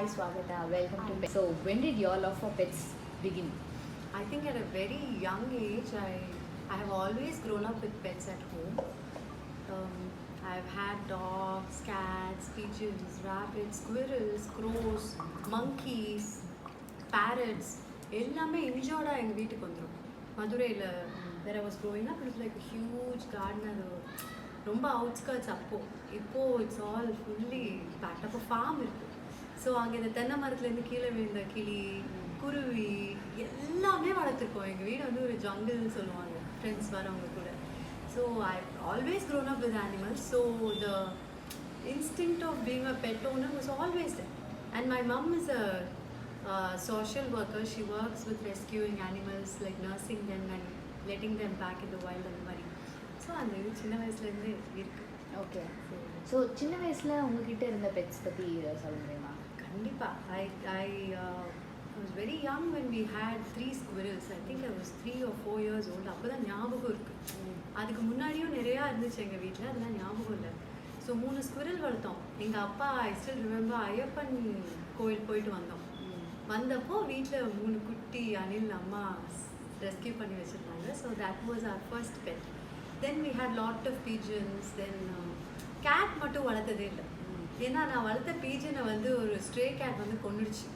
Hi Swagatha, welcome to Pets. So when did your love for pets begin? I think at a very young age, I have always grown up with pets at home. I've had dogs, cats, pigeons, rabbits, squirrels, crows, monkeys, parrots. எல்லாமே இன்ஜோட எங்கள் வீட்டுக்கு வந்துடும். மதுரையில் where I was growing up, it was like a huge garden. அது ரொம்ப outskirts இப்போது it's all fully packed up farm இருக்குது. So அங்கே இந்த தென்னை மரத்துலேருந்து கீழே விழுந்த கிளி, குருவி எல்லாமே வளர்த்துருக்கோம். எங்கள் வீடு வந்து ஒரு ஜங்கிள்னு சொல்லுவாங்க ஃப்ரெண்ட்ஸ் வரவங்க கூட. So I always grown up with animals. So the instinct of being a pet owner was always there. And my mum is a social worker. She works with rescuing animals, like nursing them and letting them back in the wild and மாதிரி. So அந்த இது சின்ன வயசுலேருந்து இருக்குது. Okay, so சின்ன வயசில் உங்ககிட்ட இருந்த பெட்ஸ் பற்றி சொல்ல முடியுமா? கண்டிப்பாக. I was very young when we had 3 squirrels. I think I was 3 or 4 years old. அப்போ தான் ஞாபகம் இருக்குது. அதுக்கு முன்னாடியும் நிறையா இருந்துச்சு எங்கள் வீட்டில், அதெல்லாம் ஞாபகம் இல்லை. ஸோ 3 ஸ்குவிரல் வளர்த்தோம். எங்கள் அப்பா ஐ ஸ்டில் ரிமெம்பர் ஐயப்பன் கோயில் போயிட்டு வந்தோம். வந்தப்போ வீட்டில் 3 குட்டி அணில் அம்மா ரெஸ்கியூ பண்ணி வச்சுருந்தாங்க. So that was our first pet. Then we had lot of pigeons. Then cat மட்டும் வளர்த்ததே இல்லை. ஏன்னா நான் வளர்த்த பீஜனை வந்து ஒரு ஸ்ட்ரே கேட் வந்து கொண்டுடுச்சு.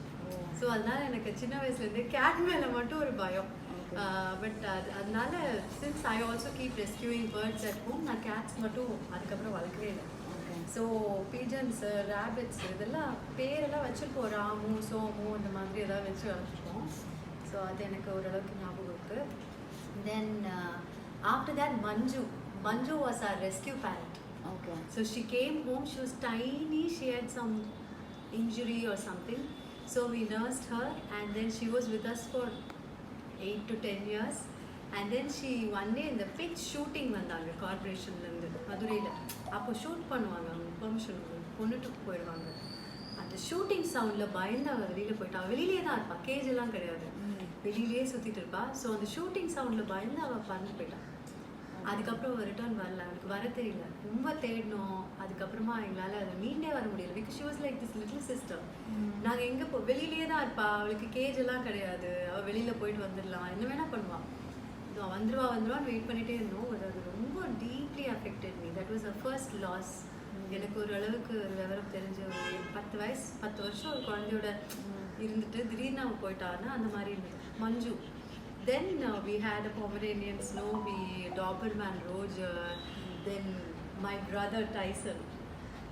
ஸோ அதனால எனக்கு சின்ன வயசுலேருந்து கேட் மேலே மட்டும் ஒரு பயம். பட் அதனால since I also keep rescuing birds at home, நான் கேட்ஸ் மட்டும் அதுக்கப்புறம் வளர்க்கவே இல்லை. ஸோ பீஜன்ஸு, ரேபிட்ஸ் இதெல்லாம் பேரெல்லாம் வச்சுருப்போம். ராமு, சோமு அந்த மாதிரி எதாவது வச்சு வளர்த்துருப்போம். ஸோ அது எனக்கு ஓரளவுக்கு ஞாபகம் இருக்குது. Then after that Manju was our rescue parrot. Okay. So she came home, she was tiny, she had some injury or something. So we nursed her and then she was with us for 8 to 10 years. And then she one day in the pitch shooting வந்தாங்க கார்பரேஷன்லேருந்து மதுரையில். அப்போ shoot பண்ணுவாங்க, அவங்க permission கொண்டுட்டு போயிடுவாங்க. அந்த shooting சவுண்டில் பயந்து அவள் வெளியில் போயிட்டா. அவள் வெளியிலே தான் இருப்பாள், கேஜ் எல்லாம் கிடையாது, வெளியிலே சுற்றிட்டு இருப்பாள். ஸோ அந்த ஷூட்டிங் சவுண்டில் பயந்து அவள் பறந்து போயிட்டான். அதுக்கப்புறம் ரிட்டர்ன் வரல, அவளுக்கு வர தெரியல, ரொம்ப தேடினோம். அதுக்கப்புறமா எங்களால் அதை மீண்டே வர முடியல. Because she was like this little sister. நாங்கள் எங்கே வெளியிலே தான் இருப்பாள், அவளுக்கு கேஜ் எல்லாம் கிடையாது, அவள் வெளியில் போயிட்டு வந்துடலாம், என்ன வேணால் பண்ணுவாள். வந்துருவான்னு வெயிட் பண்ணிகிட்டே இருந்தோம். அது ரொம்ப deeply affected me. That was a first loss. எனக்கு ஒரு அளவுக்கு விவரம் தெரிஞ்ச ஒரு 10 வருஷம் ஒரு குழந்தையோட இருந்துட்டு திடீர்னு அவள் போயிட்டான்னா அந்த மாதிரி இருந்தது மஞ்சு. Then we had a Pomeranian Snowy, Doberman Roger, then my brother Tyson.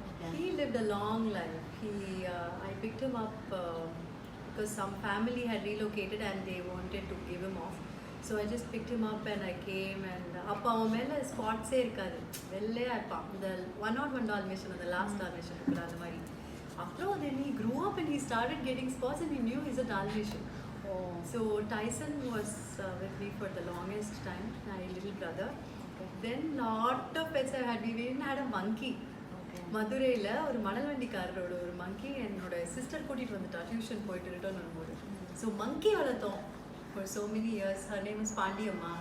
Okay. He lived a long life. I picked him up because some family had relocated and they wanted to give him off. So I just picked him up and I came and அப்போ அவன் மேலே ஸ்பாட்ஸே இருக்காது, வெள்ளையா இருப்பான். இந்த 101 Dalmatian, அந்த last Dalmatian இருக்குல்ல அந்த மாதிரி. அப்புறம் then he grew up and he started getting spots and he knew he's a Dalmatian. So Tyson was with me for the longest time, my little brother. Okay. Then lot of pets I had. We even had a monkey. மதுரையில் ஒரு மணல் வண்டிக்காரரோட ஒரு மங்கி என்னோட sister கூட்டிகிட்டு வந்துட்டா tuition போயிட்டு return வரும்போது. So மங்கி வளர்த்தோம் for so many years. Her name is Pandiyamma.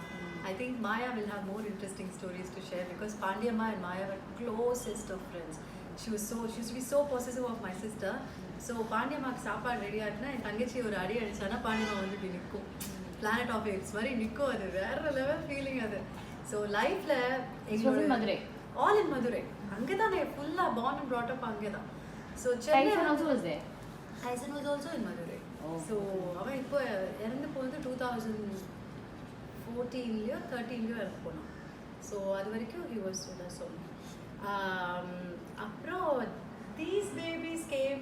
I think Maya will have more interesting stories to share because Pandiyamma and Maya were closest of friends. She used to be so possessive of my sister. So பாண்டியம்மாக்கு சாப்பாடு ரெடியாக இருக்குன்னா என் தங்கச்சி ஒரு அடி அடிச்சானா பாண்டியம்மா வந்து இப்படி நிற்கும், பிளானட் ஆஃப் எய்ட்ஸ் மாதிரி நிற்கும். அது வேற லெவல் ஃபீலிங் அது. ஸோ லைஃப்பில் எங்களோட மதுரை, ஆல் இன் மதுரை, அங்கே தான் நான் ஃபுல்லாக born and brought up அங்கே தான். So Tyson also was there. Tyson was also in Madurai. So அவன் இப்போ இறந்து போகிறது 2014 13 இறந்து போனான். ஸோ அது வரைக்கும் he was with us only. அப்புறம் these babies came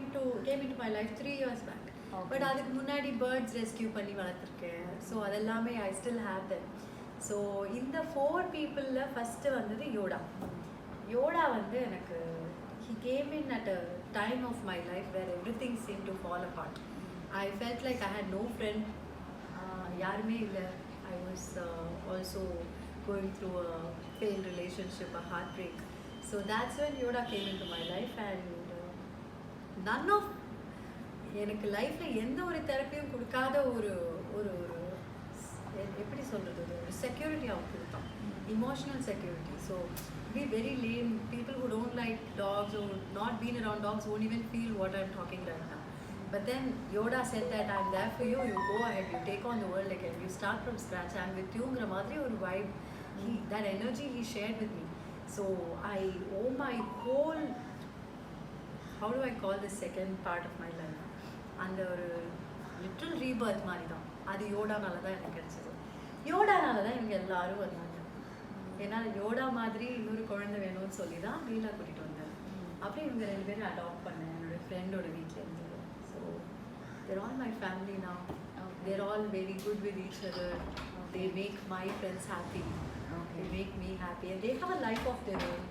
into my life 3 years back. But அதுக்கு முன்னாடி பேர்ட்ஸ் ரெஸ்கியூ பண்ணி வளர்த்துருக்கேன். ஸோ அதெல்லாமே I still have them. So இந்த 4 பீப்புளில் ஃபஸ்ட்டு வந்தது யோடா வந்து எனக்கு he came in at a time of my life where everything seemed to fall apart. I felt like I had no friend, யாருமே இல்லை. I was also going through a failed relationship, a heartbreak. So that's when Yoda came into my life and none of எனக்கு லைஃப்பில் எந்த ஒரு தெரப்பியும் கொடுக்காத ஒரு எப்படி சொல்கிறது, ஒரு செக்யூரிட்டி அவங்க கொடுத்தான், emotional security. So be very lame. People who don't like dogs or not been around dogs won't even feel what I'm talking right now. But then Yoda said that I'm there for you, you go ahead, you take on the world again, you start from scratch, I'm with you, madri or vibe. That energy he shared with me. So I owe my whole, how do I call this second part of my life? And a little rebirth மாதிரி தான். அது யோடானால தான் எனக்கு கிடைச்சது. யோடானால தான் இவங்க எல்லாரும் வந்தாங்க. ஏன்னா யோடா மாதிரி இன்னொரு குழந்தை வேணும்னு சொல்லி தான் லீலா கூட்டிகிட்டு வந்தேன். அப்புறம் இவங்க 2 பேரும் அடாப்ட் பண்ணேன் என்னோட ஃப்ரெண்டோட வீட்டில் இருந்து. So they're all my family now. They're all very good with each other. They make my friends happy. They make me happy. And they have a life of their own.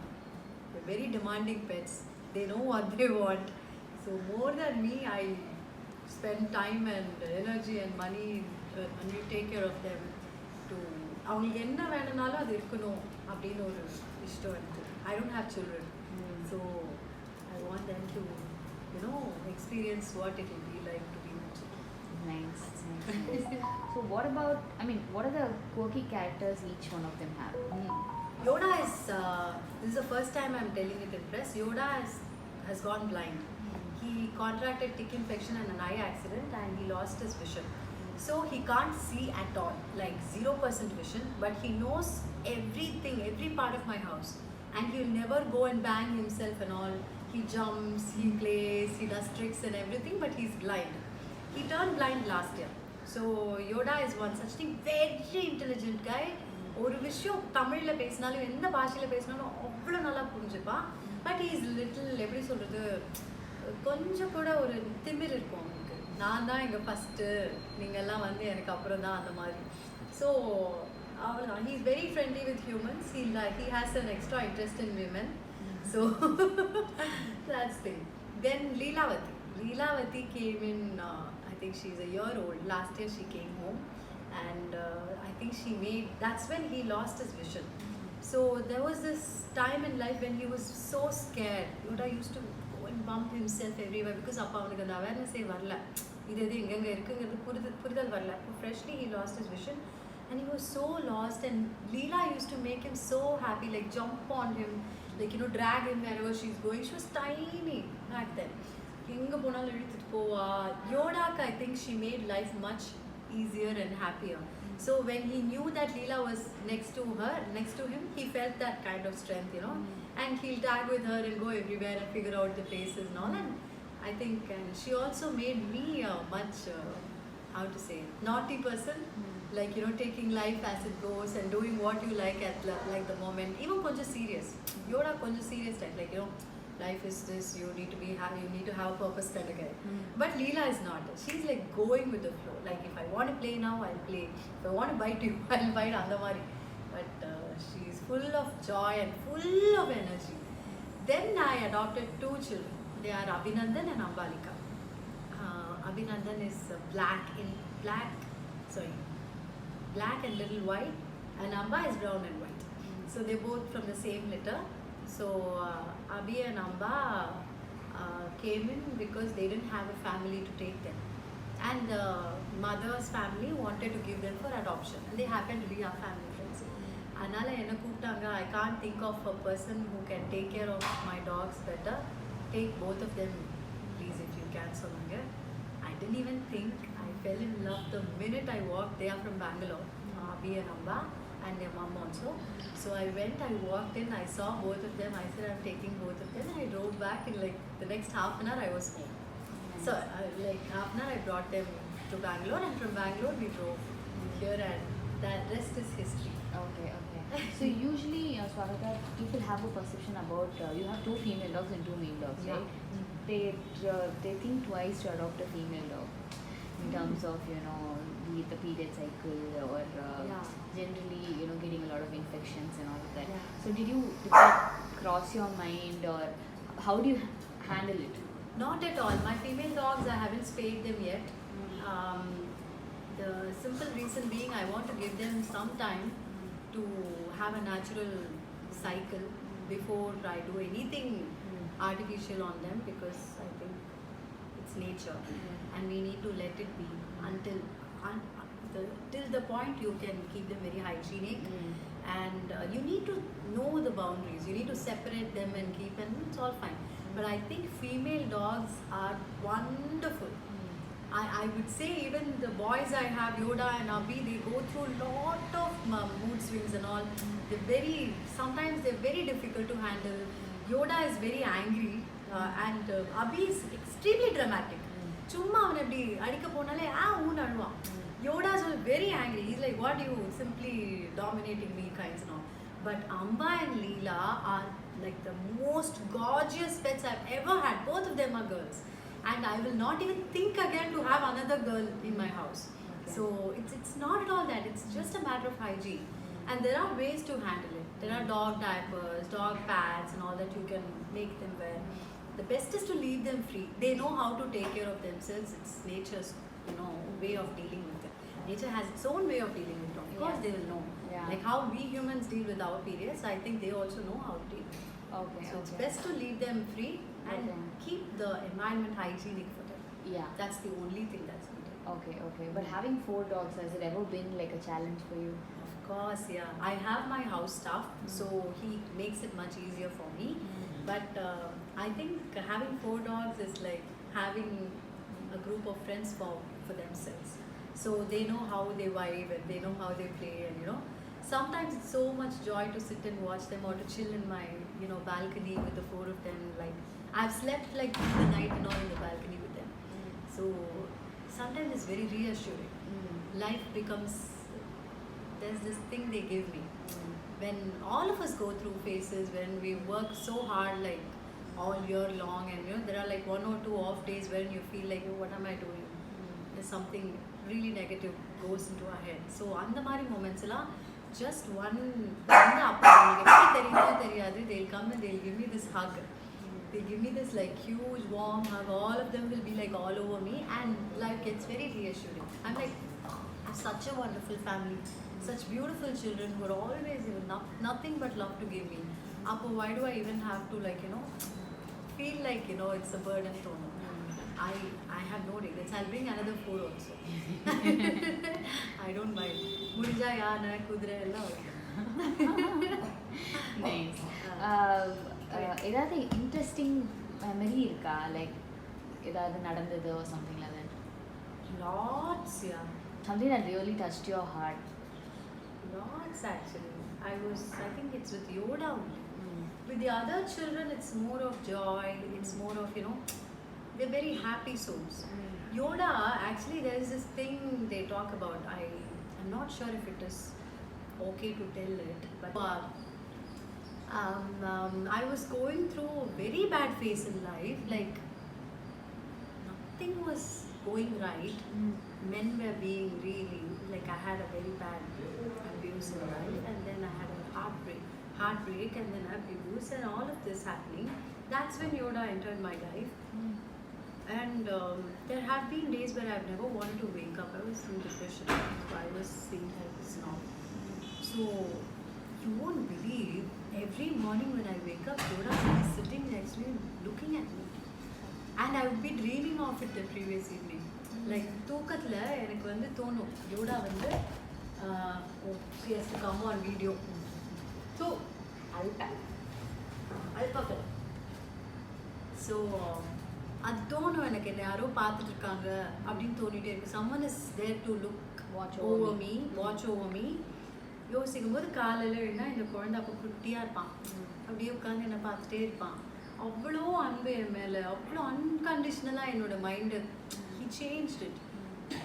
They're very demanding pets. They know what they want. So more than me, I spend time and energy and money and you take care of them. To அவங்களுக்கு என்ன வேணும்னாலும் அது இருக்கணும் அப்படின்னு ஒரு இஷ்டம் இருக்குது. I don't have children. So I want them to, experience what it will be like to be my children. Nice. So what about, what are the quirky characters each one of them have? Yoda is, this is the first time I'm telling it in press, Yoda has gone blind. He contracted tick infection and an eye accident and he lost his vision. So he can't see at all, like 0% vision, but he knows everything, every part of my house. And he'll never go and bang himself and all. He jumps, he plays, he does tricks and everything, but he's blind. He turned blind last year. So Yoda is one such thing, very intelligent guy. ஒரு விஷயம் தமிழில் பேசினாலும் எந்த பாஷையில் பேசினாலும் அவ்வளோ நல்லா புரிஞ்சுப்பான். But is little எப்படி சொல்கிறது, கொஞ்சம் கூட ஒரு திமிர் இருக்கும் அவனுக்கு. நான் தான் இங்கே ஃபஸ்ட்டு, நீங்கள்லாம் வந்து எனக்கு அப்புறம் தான் அந்த மாதிரி. ஸோ அவ்வளோதான். He is very friendly with humans. He has an extra interest in women. So that's the thing. Then Leelavati came in, I think she's a year old. Last year she came home and I think that's when he lost his vision. So there was this time in life when he was so scared. Yoda used to go and bump himself everywhere because appa avanukku the awareness varla. Idu enga irukkungiradhu purudal varla. Freshly he lost his vision and he was so lost, and Leela used to make him so happy, like jump on him, like drag him wherever she's going. She was tiny back then. Enga ponalum eduthu pova. Yoda, I think she made life much easier and happier. So when he knew that Leela was next to him, he felt that kind of strength, and he'll tag with her and go everywhere and figure out the places and all. And I think, and she also made me a much, how to say, naughty person, like taking life as it goes and doing what you like at like the moment. Even konja serious. Yoda konja serious type, like life is this, you need to have purpose kind of guy. But Leela is not. She's like going with the flow. Like if I want to play now, I'll play. If I want to bite you, I'll bite andamari. But she's full of joy and full of energy. Then I adopted 2 children. They are Abhinandan and Ambalika. Abhinandan is black and little white, and Amba is brown and white. So they're both from the same litter. So Abhi and Amba came in because they didn't have a family to take them, and the mother's family wanted to give them for adoption, and they happened to be our family friends. Anala enna kooptaanga. I can't think of a person who can take care of my dogs better. Take both of them, please, if you can. Solunga. I didn't even think. I fell in love the minute I walked. They are from Bangalore, Abhi and Amba, and their mom also. So I walked in, I saw both of them. I said, I'm taking both of them. And I drove back in like the next half an hour I was home. Nice. So like half an hour I brought them to Bangalore, and from Bangalore we drove here, and that rest is history. Okay. So usually, Swagatha, people have a perception about, you have 2 female dogs and 2 male dogs, Yeah. right? They think twice to adopt a female dog in terms of, be it the period cycle or generally, getting a lot of infections and all of that. Yeah. So did that cross your mind, or how do you handle it? Not at all. My female dogs, I haven't spayed them yet. The simple reason being, I want to give them some time to have a natural cycle before I do anything artificial on them, because I think it's nature and we need to let it be till the point you can keep them very hygienic, and you need to know the boundaries. You need to separate them and keep, and it's all fine. But I think female dogs are wonderful. I would say even the boys I have, Yoda and Abhi, they go through a lot of mood swings and all. Sometimes they're very difficult to handle. Yoda is very angry and Abhi is extremely dramatic. சும்மா அவன் எப்படி அடிக்க போனாலே ஊன்னு அழுவான். Yoda's very angry. He's like, what you simply dominating me kinds and all. But Amba and Leela are like the most gorgeous pets I've ever had. Both of them are girls. And I will not even think again to have another girl in my house. Okay. So it's not at all that. It's just a matter of hygiene. And there are ways to handle it. There are dog diapers, dog pads and all that you can make them wear. The best is to leave them free. They know how to take care of themselves. It's nature's, way of dealing with it. Nature has its own way of dealing with it. Of course they will know. Yeah. Like how we humans deal with our periods, I think they also know how to deal. Okay. So it's best to leave them free and keep the environment hygienic for them. Yeah. That's the only thing that's needed. Okay. But having 4 dogs, has it ever been like a challenge for you? Of course, yeah. I have my house staff, so he makes it much easier for me. But I think having 4 dogs is like having a group of friends for themselves. So they know how they vibe and they know how they play, and sometimes it's so much joy to sit and watch them or to chill in my balcony with the 4 of them. Like I've slept like through the night and all in the balcony with them. So sometimes it's very reassuring. Life becomes, there's this thing they give me. When all of us go through phases when we work so hard like all year long, and there are like 1 or 2 off days when you feel like, oh, what am I doing? There's something really negative goes into our head. So அந்த மாதிரி moments la just one they'll come and they'll give me this hug. They give me this like huge warm hug. All of them will be like all over me, and life gets very reassuring. I'm like, I have such a wonderful family, such beautiful children who are always nothing but love to give me. Why do I even have to feel like it's a burden to me? I have no regrets. I'll bring another 4 also. I don't mind. Mudija yana kudra ella Nice. ஏதாவது interesting memory இருக்கா, like ஏதாவது நடந்தது or something like that? Lots, yeah. Something that really touched your heart? Lots actually. I think it's with Yoda only. With the other children it's more of joy. It's more of they're very happy souls. Yoda, actually there is this thing they talk about. I'm not sure if it is okay to tell it, but I was going through a very bad phase in life. Like nothing was going right. Men were being really, like I had a very bad abuse in life, and then I had a heartbreak and then abuse and all of this happening. That's when Yoda entered my life. And there have been days where I've never wanted to wake up. I was in depression, so I was seeing therapists now. So you won't believe, every morning when I wake up, Yoda will be sitting next to me looking at me, and I would be dreaming of it the previous evening. Like தூக்கத்துல எனக்கு வந்து தோணும், யோடா வந்து she has to come on video. So அல்பக்கல். So அது தோணும் எனக்கு, என்ன யாரோ பார்த்துட்டு இருக்காங்க அப்படின்னு தோணிட்டே இருக்கு. someone is there to watch over me. யோசிக்கும் போது காலையில் எழுந்தா இந்த குழந்தை அப்போ குட்டியாக இருப்பான், அப்படியே உட்காந்து என்னை பார்த்துட்டே இருப்பான். அவ்வளோ அன்பு என் மேலே, அவ்வளோ அன்கண்டிஷ்னலாக என்னோட mind. he changed it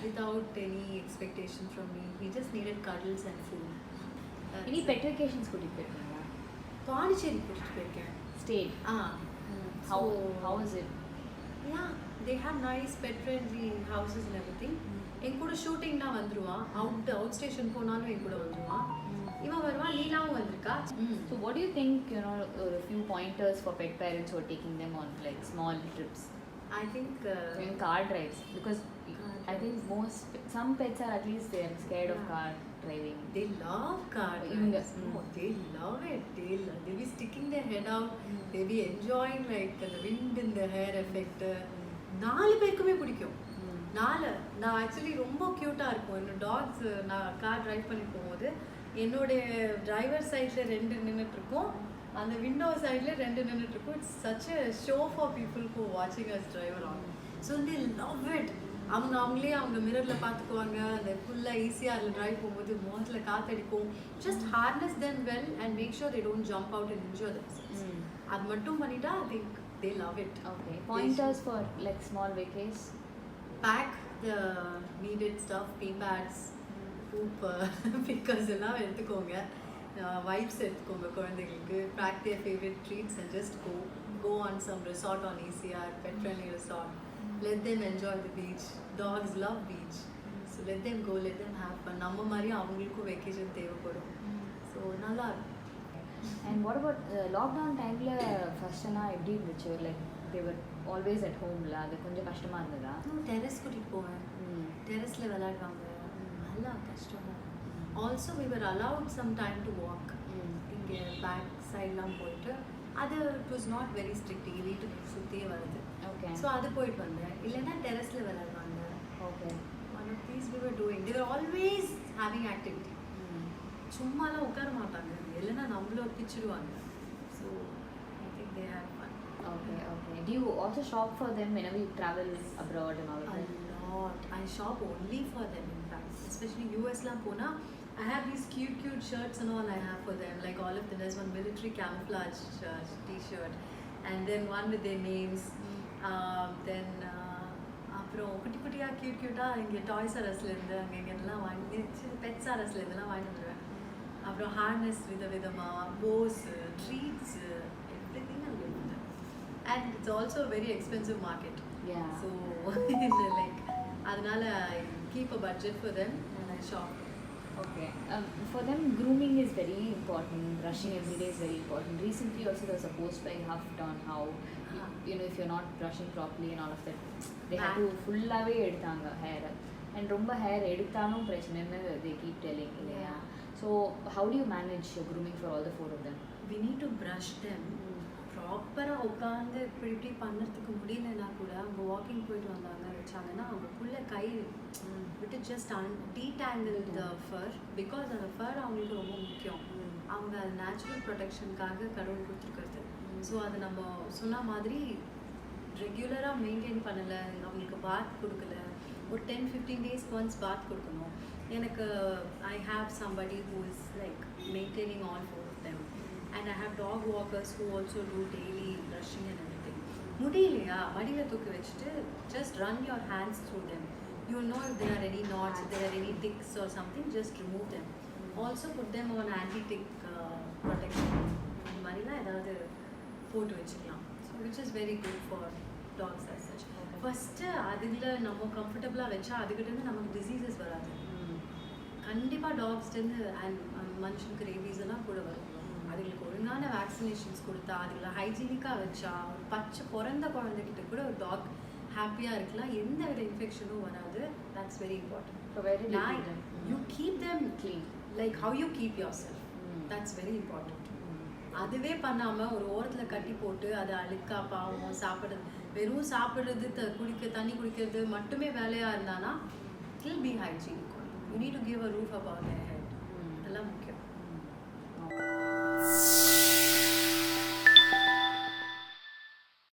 without any expectation from me. He just needed cuddles and food. Any pet vacations கூட்டிட்டு போயிருக்கீங்களா? பாண்டிச்சேரி கூட்டிட்டு போயிருக்கேன். Stayed? How was it? Yeah, they have nice pet friendly houses and everything. என் கூட ஷூட்டிங்னா வந்துருவான், out station போனாலும் என் கூட வந்துருவான். இவன் வருவான், லீலாவும் வந்திருக்கா. So what do you think, a few pointers for pet parents who are taking them on like small trips? I think car drives, because I think some pets are at least they are scared of car driving. They love car drives. They love it. They'll be sticking their head out. They'll be enjoying like the wind in the hair effect. 4 பேருக்குமே பிடிக்கும். நான் actually ரொம்ப க்யூட்டாக இருக்கும். என்னோட tax நான் car drive பண்ணி போகும்போது என்னோட டிரைவர் சைடில் 2 நின்றுட்டுருக்கோம், அந்த விண்டோ சைடில் 2 நின்றுட்டுருக்கும். It's such a show for people who வாட்சிங் us driver on. So they love it. அவங்களே அவங்க மிரரில் பார்த்துக்குவாங்க. அந்த ஃபுல்லாக ஈஸியாக ட்ரைவ் போகும்போது முகத்தில் காற்றடிக்கும். Just harness them well and make sure they don't jump out and injure themselves. அது மட்டும் பண்ணிட்டா I think they love it. Okay. Pointers for like small vacays? Pack the needed stuff, pee pads, poop pickers எல்லாம் எடுத்துக்கோங்க. Wipes எடுத்துக்கோங்க குழந்தைங்களுக்கு. Pack their favorite treats and just go on some resort on ECR, pet friendly resort. Let them enjoy the beach. Dogs love beach. So let them go, let them have fun. நம்ம மாதிரி அவங்களுக்கும் vacation தேவைப்படும். So நல்லா இருக்கும். And what about lockdown timeல ஃபர்ஸ்ட்லாம் எப்படி இருந்துச்சு? Like they were always at home la, அது கொஞ்சம் கஷ்டமா இருந்ததா? டெரஸ் கூட்டிட்டு போவேன். டெரஸ்ல விளையாடுவாங்க. நல்லா கஷ்டமா. Also we were allowed some time to walk. இங்கே பேக் சைட்லாம் போயிட்டு அது it was not very strict. வீட்டுக்கு சுற்றியே வருது. ஓகே. ஸோ அது போயிட்டு வந்தேன். இல்லைன்னா டெரஸ்ல விளையாடுவாங்க. Okay. One of these we were doing. They were always having activity. சும்மாலாம் உட்கார மாட்டாங்க. இல்லைன்னா நம்மள பிச்சிடுவாங்க. So I think they had fun. Okay, okay. Do you also shop for them whenever you travel abroad and all of that? A lot. I shop only for them in fact. Especially US-லாம் போனா I have these cute shirts and all I have for them. Like all of them. There's one military camouflage t-shirt and then one with their names. Then அப்புறம் குட்டி குட்டியாக க்யூட்டாக இங்கே toys அரஸ்லேருந்து அங்கே இங்கெல்லாம் வாங்கி pets அரஸ்லேருந்துலாம் வாங்கி வந்துடுவேன். அப்புறம் ஹார்னஸ் விதவிதமாக போஸு ட்ரீட்ஸு எவ்ரி திங் அங்கே இருக்குது. And it's also very expensive market. So like அதனால I keep a budget for them and I shop. Okay. For them, grooming is very important. Brushing every day is very important. Recently, also there was a post by Huffed on how, you know, if you're not brushing properly and all of that, they have to full-ave edutanga hair. And romba hair eduthanum prachanennu they keep telling. Yeah. So, how do you manage grooming for all the four of them? We need to brush them. ப்ராப்பராக உட்காந்து இப்படி பண்ணுறதுக்கு முடியலன்னா கூட அவங்க walking போயிட்டு வந்தாங்க வச்சாங்கன்னா அவங்க ஃபுல்லாக கை விட்டு just detangle the fur. Because அந்த ஃபர் அவங்களுக்கு ரொம்ப முக்கியம். அவங்க அது நேச்சுரல் ப்ரொடெக்ஷனுக்காக கடவுள் கொடுத்துருக்குறது. ஸோ அது நம்ம சொன்ன மாதிரி ரெகுலராக மெயின்டைன் பண்ணலை. அவங்களுக்கு பாத் கொடுக்கல. ஒரு 10-15 days ஒன்ஸ் பாத் கொடுக்கணும். எனக்கு I have somebody who is like maintaining all four of them. And I have dog walkers who also do daily brushing and everything. முடியலையா மடியில் தூக்கி வச்சுட்டு just run your hands through them. You will know if there are any knots, if there are any ticks or something, just remove them. Also put them on anti-tick protection. அந்த மாதிரிலாம் ஏதாவது போட்டு வச்சுக்கலாம். So which is very good for dogs as such. First அதில் நம்ம கம்ஃபர்டபுளாக வச்சா அதுக்கிட்டேருந்து நமக்கு டிசீசஸ் வராது. கண்டிப்பாக டாக்ஸ்டேருந்து அண்ட் மனுஷனுக்கு ரேபீஸ் எல்லாம் கூட வரும். அதுங்களுக்கு ஒழுங்கான வேக்சினேஷன்ஸ் கொடுத்தா அதுகளை ஹைஜீனிக்காக வச்சா ஒரு பச்சை பிறந்த குழந்தைகிட்ட கூட ஒரு டாக் ஹாப்பியாக இருக்கலாம். எந்த வித இன்ஃபெக்ஷனும் வராது. That's very important. You keep them clean like how you keep your self. That's very important. அதுவே பண்ணாமல் ஒரு ஓரத்தில் கட்டி போட்டு அதை அழுக்கா பாவம் சாப்பிட்றது வெறும் சாப்பிட்றது தண்ணி குடிக்கிறது மட்டுமே வேலையாக இருந்தானா it will be hygienic. You need to give a roof about their head. அதெல்லாம் முக்கியம்.